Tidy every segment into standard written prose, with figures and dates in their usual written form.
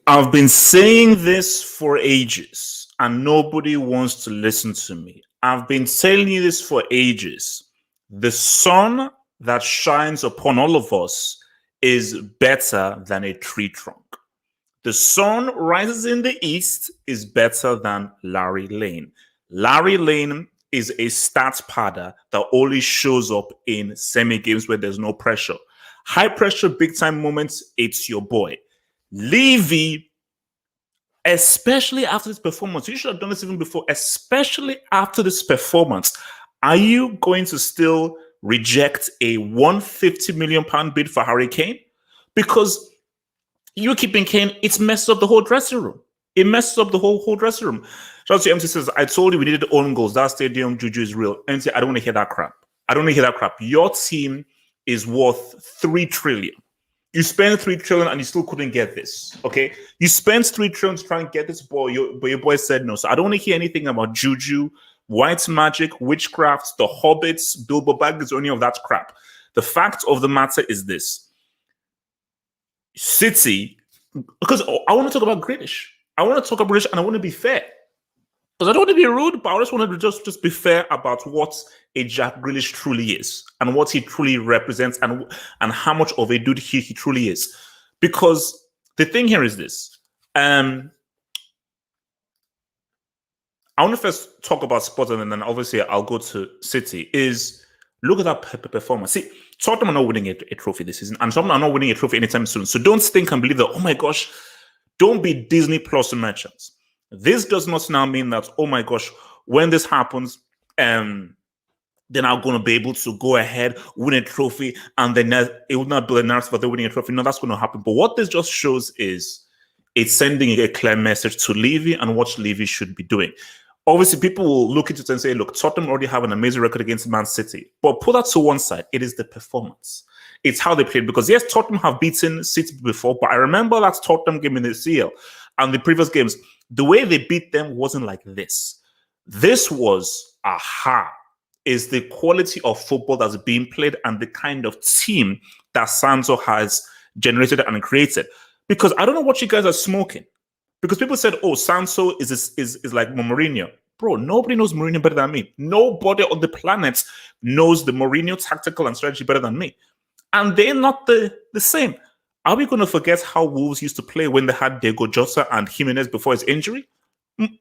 I've been saying this for ages, and nobody wants to listen to me. I've been telling you this for ages. The sun that shines upon all of us is better than a tree trunk. The sun rises in the east is better than Larry Lane. Larry Lane is a stat padder that only shows up in semi games where there's no pressure. High pressure, big time moments, it's your boy. Levy, especially after this performance, you should have done this even before, especially after this performance. Are you going to still reject a £150 million bid for Harry Kane? Because you keeping Kane, it's messed up the whole dressing room. It messes up the whole dressing room. Shout out to MC says, I told you we needed own goals. That stadium juju is real. MC, I don't want to hear that crap. I don't want to hear that crap. Your team is worth 3 trillion. You spent 3 trillion and you still couldn't get this. Okay. You spent 3 trillion to try and get this ball, but your boy said no. So I don't want to hear anything about juju, white magic, witchcraft, the hobbits, Bilbo Baggins, or any of that crap. The fact of the matter is this. City, because I want to talk about Grealish. I want to talk about Grealish and I want to be fair. Because I don't want to be rude, but I just want to just be fair about what a Jack Grealish truly is and what he truly represents and how much of a dude he truly is. Because the thing here is this. I want to first talk about Spurs and then obviously I'll go to City. Is look at that performance. See, Tottenham are not winning a trophy this season and Tottenham are not winning a trophy anytime soon. So don't think and believe that, oh my gosh, don't be Disney Plus merchants. This does not now mean that, oh my gosh, when this happens, then I'm going to be able to go ahead, win a trophy, and then it will not be a narrative for the winning a trophy. No, that's going to happen. But what this just shows is it's sending a clear message to Levy and what Levy should be doing. Obviously, people will look at it and say, look, Tottenham already have an amazing record against Man City. But put that to one side. It is the performance. It's how they played. Because yes, Tottenham have beaten City before, but I remember that Tottenham game in the CL and the previous games, the way they beat them wasn't like this. This was, is the quality of football that's being played and the kind of team that Sancho has generated and created. Because I don't know what you guys are smoking. Because people said, oh, Sancho is like Mourinho. Bro, nobody knows Mourinho better than me. Nobody on the planet knows the Mourinho tactical and strategy better than me. And they're not the same. Are we going to forget how Wolves used to play when they had Diego Jota and Jimenez before his injury?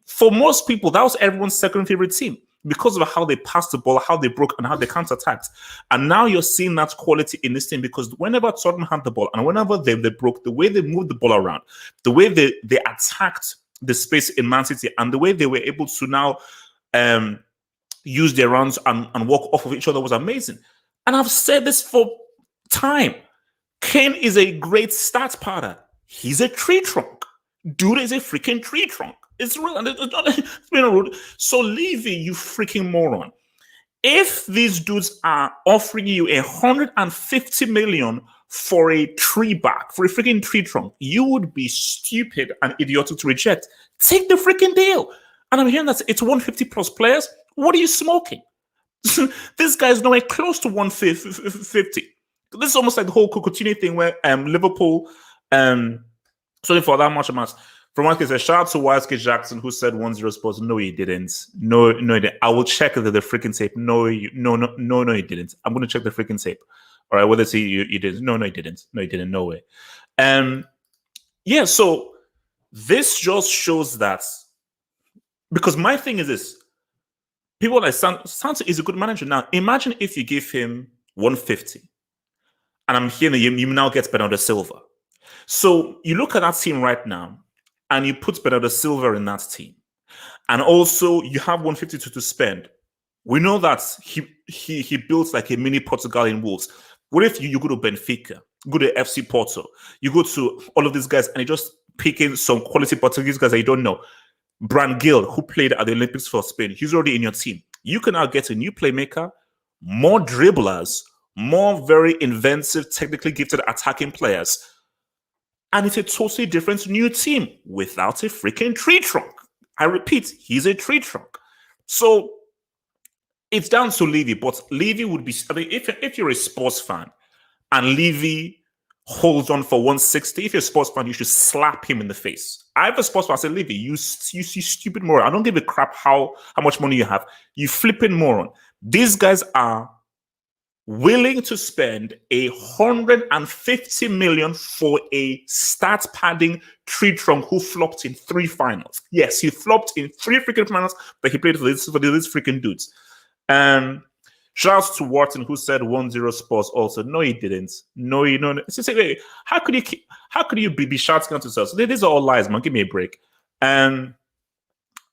For most people, that was everyone's second favorite team because of how they passed the ball, how they broke, and how they counterattacked. And now you're seeing that quality in this team because whenever Tottenham had the ball and whenever they broke, the way they moved the ball around, the way they attacked the space in Man City, and the way they were able to now use their runs and walk off of each other was amazing. And I've said this for time. Kane is a great stats padder. He's a tree trunk. Dude is a freaking tree trunk. It's real. And it's been rude. So Levy, you freaking moron. If these dudes are offering you 150 million for a tree back, for a freaking tree trunk, you would be stupid and idiotic to reject. Take the freaking deal. And I'm hearing that it's 150 plus players. What are you smoking? This guy's nowhere close to 150. This is almost like the whole Coutinho thing where Liverpool, sorry for that much amount. From one case, a shout out to YSK Jackson who said 1-0 Spurs. No, he didn't. No, he didn't. I will check the freaking tape. No, he didn't. I'm going to check the freaking tape. All right, whether it's you didn't. No, he didn't. No, he didn't. No way. Yeah, so this just shows that because my thing is this. People like Sancho is a good manager. Now, imagine if you give him 150. And I'm hearing you now get Bernardo Silva. So you look at that team right now, and you put Bernardo Silva in that team. And also, you have 152 to spend. We know that he built like a mini Portugal in Wolves. What if you go to Benfica, go to FC Porto, you go to all of these guys, and you just pick in some quality Portuguese guys that you don't know. Brand Gil, who played at the Olympics for Spain, he's already in your team. You can now get a new playmaker, more dribblers, more very inventive, technically gifted attacking players. And it's a totally different new team without a freaking tree trunk. I repeat, he's a tree trunk. So it's down to Levy, but Levy would be, I mean, if you're a sports fan and Levy holds on for 160. If you're a sports fan, you should slap him in the face. I have a sports fan. I say, Levy, you stupid moron. I don't give a crap how much money you have. You flipping moron. These guys are willing to spend 150 million for a stat padding tree trunk who flopped in 3 finals. Yes, he flopped in 3 freaking finals, but he played for these freaking dudes. Shout out to Wharton who said 1-0 Spurs also. No, he didn't. No, you know. How could you be shouting at yourself? These are all lies, man. Give me a break. Am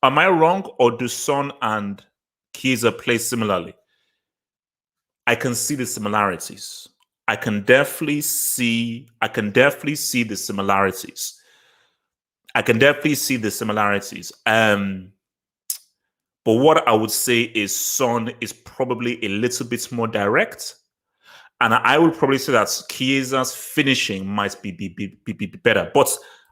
I wrong, or do Son and Chiesa play similarly? I can see the similarities. I can definitely see the similarities. But what I would say is Son is probably a little bit more direct. And I would probably say that Chiesa's finishing might be better. But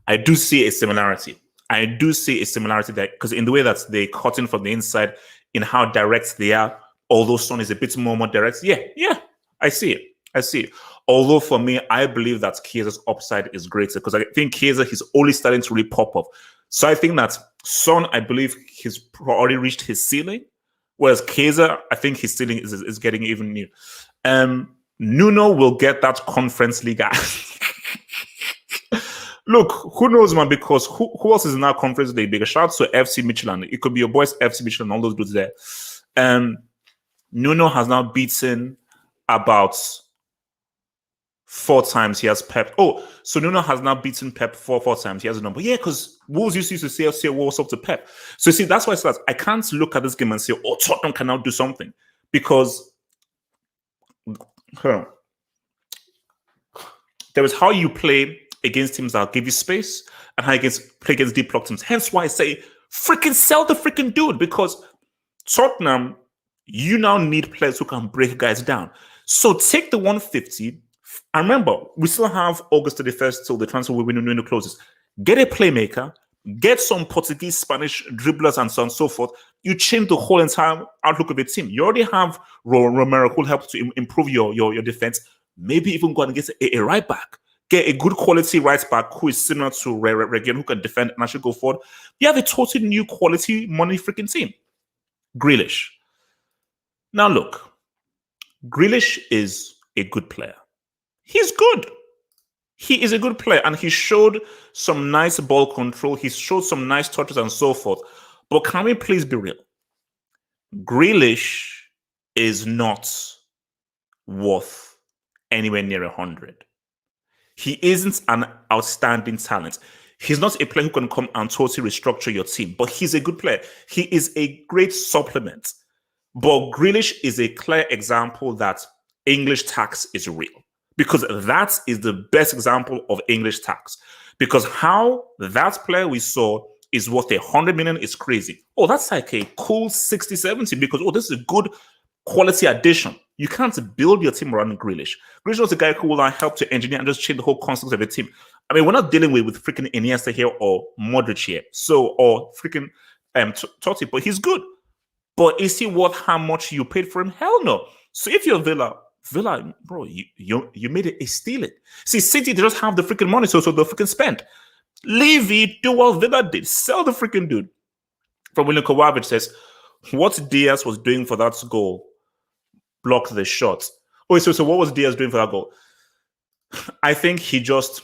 I do see a similarity. That because in the way that they cut in from the inside, in how direct they are, although Son is a bit more direct. Yeah, I see it. Although for me, I believe that Chiesa's upside is greater because I think Chiesa is only starting to really pop up. So I think that Son, I believe he's already reached his ceiling, whereas Chiesa, I think his ceiling is getting even new. Nuno will get that Conference Liga. Look, who knows, man, because who else is in that Conference League? Shout out to FC Michelin. It could be your boys FC Michelin, all those dudes there. Nuno has now beaten about 4 times. He has Pep. Oh, so Nuno has now beaten Pep four times. He has a number. Yeah, because Wolves used to say what's up to Pep. So see, that's why I can't look at this game and say, oh, Tottenham can now do something. Because there is how you play against teams that give you space and how you play against deep block teams. Hence why I say, freaking sell the freaking dude, because Tottenham, you now need players who can break guys down. So take the 150. And remember, we still have August 31st till the transfer window closes. Get a playmaker, get some Portuguese, Spanish dribblers, and so on and so forth. You change the whole entire outlook of the team. You already have Romero who will help to improve your defense. Maybe even go and get a right back. Get a good quality right back who is similar to Regan, who can defend and actually go forward. You have a totally new quality money freaking team. Grealish. Now look, Grealish is a good player. He's good. He is a good player, and he showed some nice ball control. He showed some nice touches and so forth. But can we please be real? Grealish is not worth anywhere near 100. He isn't an outstanding talent. He's not a player who can come and totally restructure your team, but he's a good player. He is a great supplement. But Grealish is a clear example that English tax is real, because that is the best example of English tax. Because how that player we saw is worth 100 million is crazy. Oh, that's like a cool 60, 70 because, oh, this is a good quality addition. You can't build your team around Grealish. Grealish was a guy who will help to engineer and just change the whole construct of the team. I mean, we're not dealing with freaking Iniesta here or Modric here, or freaking Totti, but he's good. But is he worth how much you paid for him? Hell no. So if you're Villa, bro, you made it a stealing. See, City, they just have the freaking money, so they'll freaking spend. Levy, do what Villa did. Sell the freaking dude. From William Kovacic says, what Diaz was doing for that goal blocked the shot. Oh, so what was Diaz doing for that goal? I think he just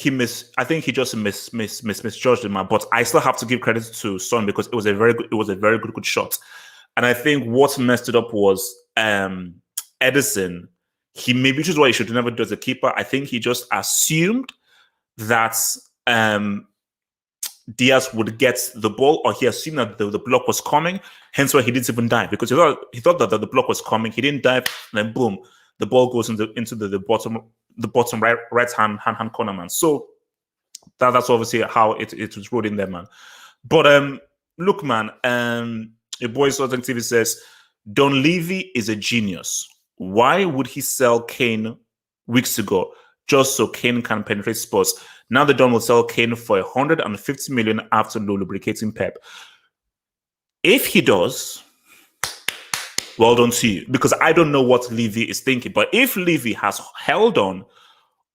misjudged him, but I still have to give credit to Son because it was a very good shot. And I think what messed it up was Edison. Which is what he should never do as a keeper. I think he just assumed that Diaz would get the ball, or he assumed that the block was coming. Hence why he didn't even dive, because he thought that the block was coming. He didn't dive, and then boom, the ball goes into the bottom right hand corner, man. So that's obviously how it was rolled in there, man. But look, man, your boy Sultan TV says Don Levy is a genius. Why would he sell Kane weeks ago just so Kane can penetrate Spurs? Now the Don will sell Kane for 150 million after lubricating Pep. If he does, well done to you, because I don't know what Levy is thinking. But if Levy has held on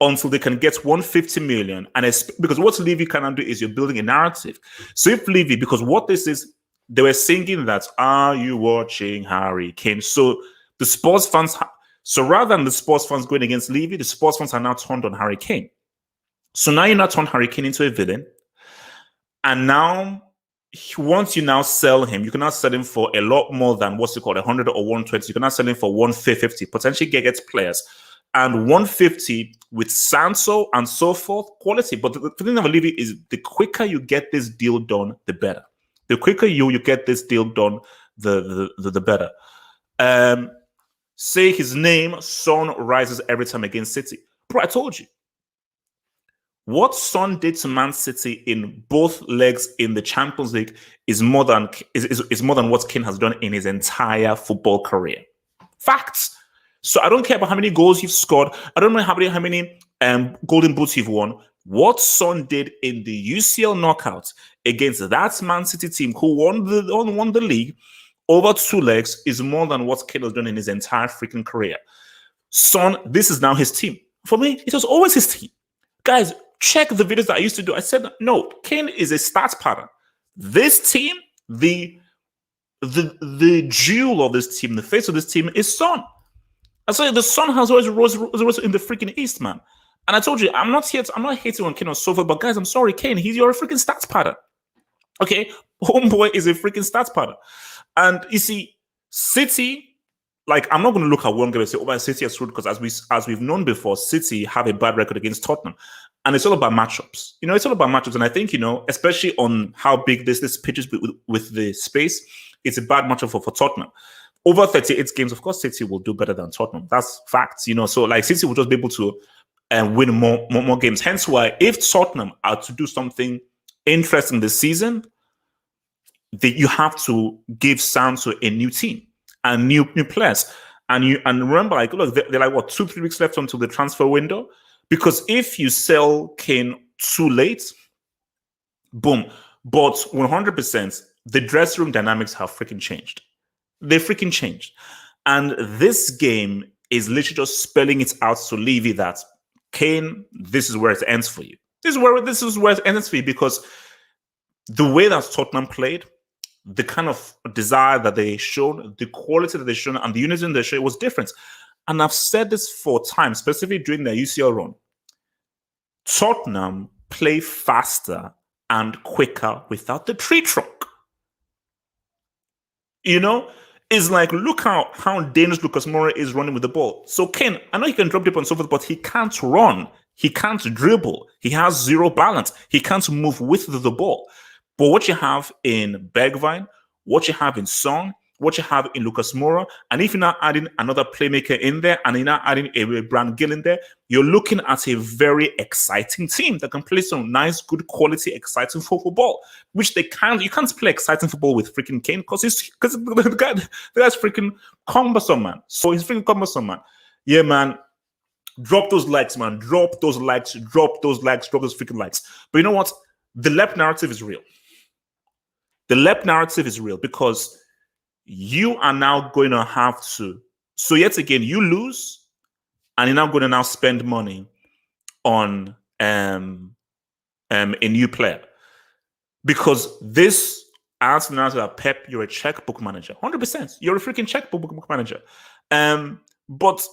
until they can get 150 million. And because what Levy cannot do is you're building a narrative. So if Levy, because what this is, they were singing that, "Are you watching Harry Kane?" So the sports fans, so rather than the sports fans going against Levy, the sports fans are now turned on Harry Kane. So now you're not turned Harry Kane into a villain. And now, once you now sell him, you can now sell him for a lot more than what's it called, 100 or 120. You can now sell him for 150, potentially get players. And 150 with Sancho and so forth, quality. But the thing about Levy is the quicker you get this deal done, the better. The quicker you get this deal done, the better. Say his name, Son rises every time against City. Bro, I told you. What Son did to Man City in both legs in the Champions League is more than what Kane has done in his entire football career. Facts. So I don't care about how many goals you've scored. I don't know how many golden boots you've won. What Son did in the UCL knockout against that Man City team who won the league over 2 legs is more than what Kane has done in his entire freaking career. Son, this is now his team. For me, it was always his team. Guys, check the videos that I used to do. I said, no, Kane is a start pattern. This team, the jewel of this team, the face of this team is Son. I said the Son has always rose in the freaking East, man. And I told you, I'm not hating on Kane or so forth, but guys, I'm sorry, Kane, you're a freaking stats pattern. Okay? Homeboy is a freaking stats pattern. And you see, City, like, I'm not going to look at one game and say, "Oh, City are screwed," because as we've known before, City have a bad record against Tottenham. And it's all about matchups. It's all about matchups. And I think, especially on how big this pitch is with the space, it's a bad matchup for Tottenham. Over 38 games, of course, City will do better than Tottenham. That's facts, So, like, City will just be able to win more games. Hence why, if Tottenham are to do something interesting this season, you have to give Sancho a new team and new players. And remember, like, look, they're like, what, 2-3 weeks left until the transfer window? Because if you sell Kane too late, boom. But 100%, the dressing room dynamics have freaking changed. They freaking changed. And this game is literally just spelling it out to Levy that, Kane, this is where it ends for you. This is where it ends for you, because the way that Tottenham played, the kind of desire that they showed, the quality that they showed, and the unity they showed was different. And I've said this for time, specifically during their UCL run. Tottenham play faster and quicker without the tree trunk. It's like, look how dangerous Lucas Moura is running with the ball. So Kane, I know he can drop deep and so forth, but he can't run. He can't dribble. He has zero balance. He can't move with the ball. But what you have in Bergwijn, what you have in Son, what you have in Lucas Moura, and if you're not adding another playmaker in there, and you're not adding a Brand Gill in there, you're looking at a very exciting team that can play some nice, good quality, exciting football, which they can't. You can't play exciting football with freaking Kane because the guy's freaking cumbersome, man. So he's freaking cumbersome, man. Yeah, man. Drop those likes, man. Drop those likes. Drop those likes. Drop those freaking likes. But you know what? The left narrative is real. The left narrative is real because you are now going to have to. So yet again, you lose, and you're now going to now spend money on a new player, because this answer that Pep, you're a checkbook manager, 100%. You're a freaking checkbook manager. But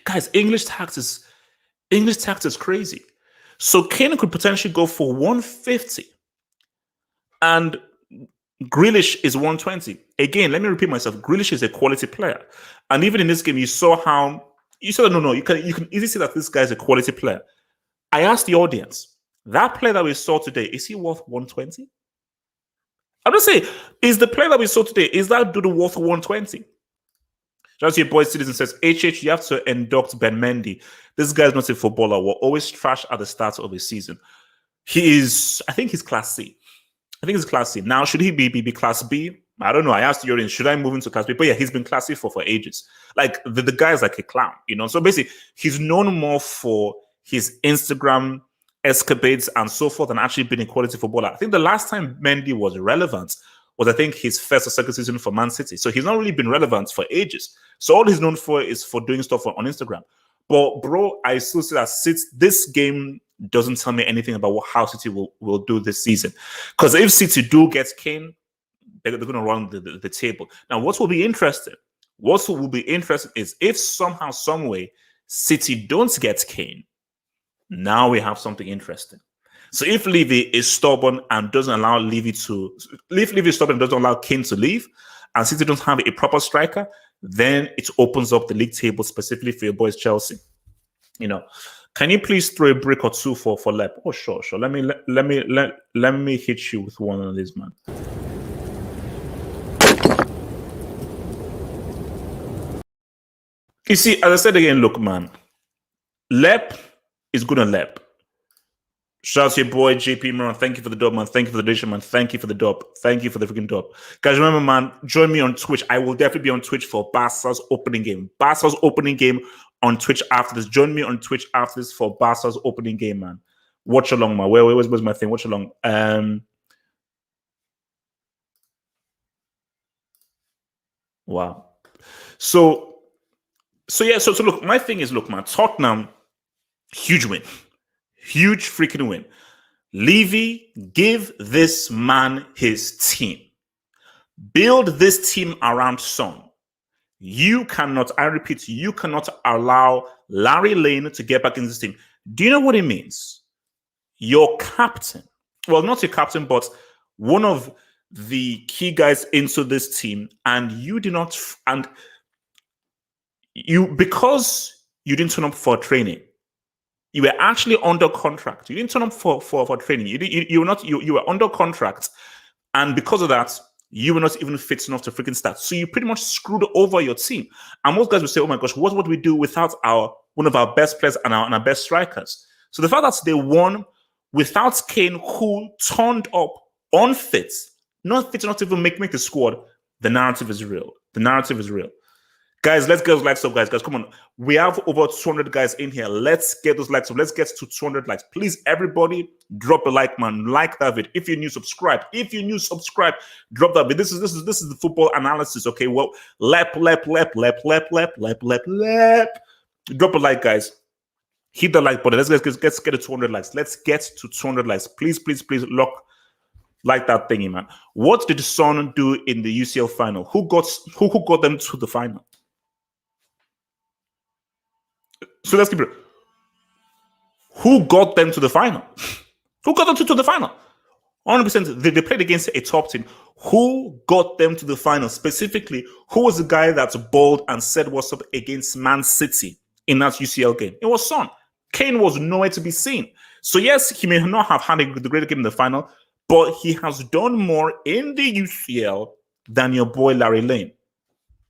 guys, English tax is crazy. So Kane could potentially go for 150, and Grealish is 120. Again, let me repeat myself. Grealish is a quality player. And even in this game, you saw you can easily see that this guy is a quality player. I asked the audience, that player that we saw today, is he worth 120? I'm just saying, is the player that we saw today, is that dude worth 120? Just your boy Citizen says, HH, you have to induct Ben Mendy. This guy's not a footballer. We're always trash at the start of a season. I think he's Class C. Now, should he be Class B? I don't know. I asked the audience, should I move into Class B? But yeah, he's been Class C for ages. Like, the guy's like a clown, So basically, he's known more for his Instagram escapades and so forth than actually being a quality footballer. I think the last time Mendy was relevant was, I think, his first or second season for Man City. So he's not really been relevant for ages. So all he's known for is for doing stuff on Instagram. But bro, I still say that this game doesn't tell me anything about how City will do this season. Because if City do get Kane, they're going to run the table. Now, what will be interesting? What will be interesting is if somehow, some way, City don't get Kane. Now we have something interesting. So if Levy is stubborn and doesn't allow doesn't allow Kane to leave, and City don't have a proper striker, then it opens up the league table specifically for your boys Chelsea. Can you please throw a brick or two for Lep? Oh, sure. Let me hit you with one of these, man. You see, as I said again, look, man, Lep is good on Lep. Shout out to your boy JP Moran. Thank you for the dub, man. Thank you for the donation, man. Thank you for the dub. Thank you for the freaking dub. Guys, remember, man, join me on Twitch. I will definitely be on Twitch for Barca's opening game. Barca's opening game on Twitch after this. Join me on Twitch after this for Barca's opening game, man. Watch along, man. Where's my thing? Watch along. Wow. So look, my thing is, look, man, Tottenham, huge win. Huge freaking win. Levy, give this man his team. Build this team around Son. You cannot, I repeat, you cannot allow Larry Lane to get back in this team. Do you know what it means? Your captain, well, not your captain, but one of the key guys into this team, and you did not, and you, because you didn't turn up for training, you were actually under contract. You didn't turn up for training. You were under contract, and because of that, you were not even fit enough to freaking start. So you pretty much screwed over your team. And most guys will say, "Oh my gosh, what would we do without one of our best players and our best strikers?" So the fact that they won without Kane, who turned up unfit, not fit enough to even make the squad, the narrative is real. The narrative is real. Guys, let's get those likes up, guys. Come on. We have over 200 guys in here. Let's get those likes up. Let's get to 200 likes. Please, everybody, drop a like, man. Like that video. If you're new, subscribe. If you're new, subscribe. Drop that video. This is the football analysis, okay? Well, lep. Drop a like, guys. Hit the like button. Let's get to 200 likes. Let's get to 200 likes. Please, like that thingy, man. What did Son do in the UCL final? Who got them to the final? So let's keep it. Who got them to the final? Who got them to the final? 100%. They played against a top team. Who got them to the final? Specifically, who was the guy that's bold and said what's up against Man City in that UCL game? It was Son. Kane was nowhere to be seen. So yes, he may not have had the greater game in the final, but he has done more in the UCL than your boy Larry Lane.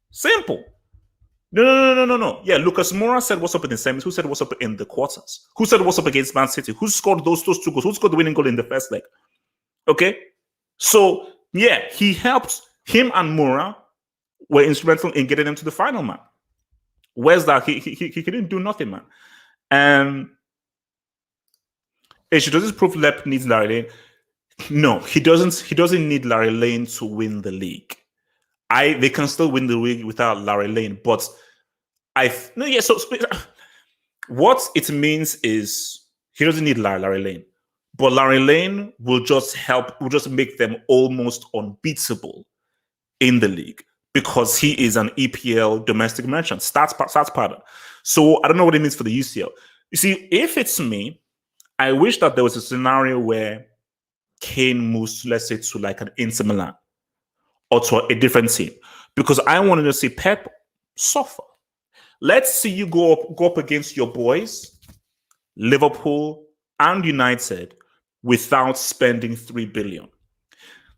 Simple. No. Yeah, Lucas Moura said what's up in the semis. Who said what's up in the quarters? Who said what's up against Man City? Who scored those two goals? Who scored the winning goal in the first leg? Okay? So, yeah, he helped. Him and Moura were instrumental in getting them to the final, man. Where's that? He didn't do nothing, man. Does this prove Lep needs Larry Lane? No, he doesn't. He doesn't need Larry Lane to win the league. They can still win the league without Larry Lane, but So what it means is he doesn't need Larry Lane, but Larry Lane will just make them almost unbeatable in the league because he is an EPL domestic merchant, stats pattern. So I don't know what it means for the UCL. You see, if it's me, I wish that there was a scenario where Kane moves, let's say, to like an Inter Milan or to a different team, because I wanted to see Pep suffer. Let's see you go up against your boys, Liverpool and United, without spending 3 billion.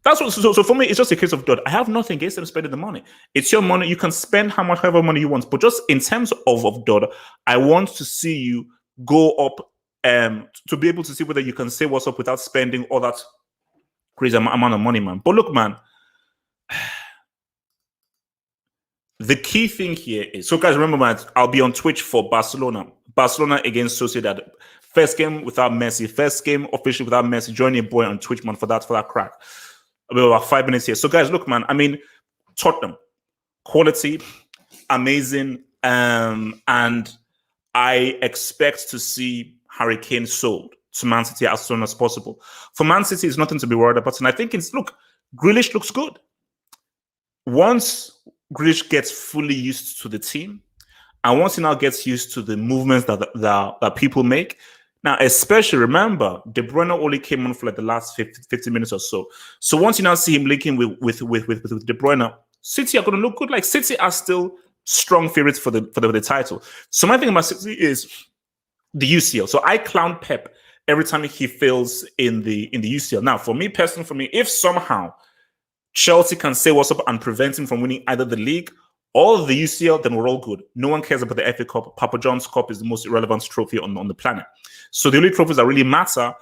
That's what. So for me, it's just a case of, I have nothing against them spending the money. It's your money. You can spend however money you want. But just in terms of Dodd, I want to see you go up to be able to see whether you can say what's up without spending all that crazy amount of money, man. But look, man, the key thing here is, so guys, remember, man, I'll be on Twitch for Barcelona against Sociedad. First game without Messi. First game officially without Messi. Join your boy on Twitch, man, for that crack. I'll be about 5 minutes here. So guys, look, man, I mean, Tottenham, quality, amazing, and I expect to see Harry Kane sold to Man City as soon as possible. For Man City, it's nothing to be worried about. And I think Grealish looks good. Once Grealish gets fully used to the team, and once he now gets used to the movements that people make, now especially remember, De Bruyne only came on for like the last 50 minutes or so. So once you now see him linking with De Bruyne, City are going to look good. Like City are still strong favorites for the title. So my thing about City is the UCL. So I clown Pep every time he fails in the UCL. Now, for me personally, if somehow Chelsea can say what's up and prevent him from winning either the league or the UCL, then we're all good. No one cares about the FA Cup. Papa John's Cup is the most irrelevant trophy on the planet. So the only trophies that really matter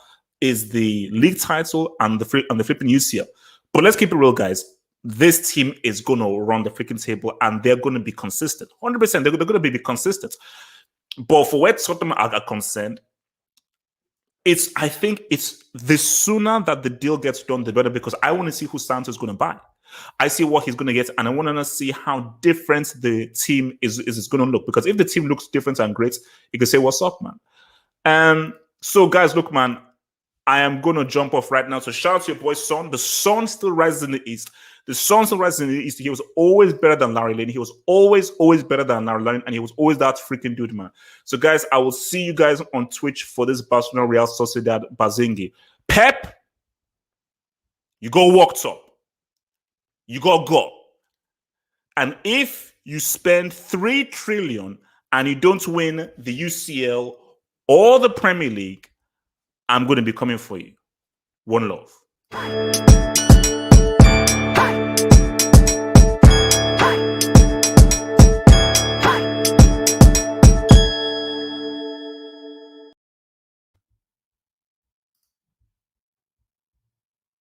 is the league title and the flipping UCL. But let's keep it real, guys. This team is going to run the freaking table and they're going to be consistent. 100%. They're going to be consistent. But for where Tottenham are concerned, I think it's the sooner that the deal gets done, the better, because I want to see who Santos is going to buy. I see what he's going to get, and I want to see how different the team is going to look. Because if the team looks different and great, you can say, what's up, man? So, guys, look, man, I am going to jump off right now. So shout out to your boy, Son. The Sun still rises in the East. The Sun still rises in the East. He was always better than Larry Lane. He was always better than Larry Lane, and he was always that freaking dude, man. So, guys, I will see you guys on Twitch for this Barcelona Real Sociedad Bazingi. Pep, you go walk top. You got go. And if you spend 3 trillion and you don't win the UCL or the Premier League, I'm going to be coming for you. One love.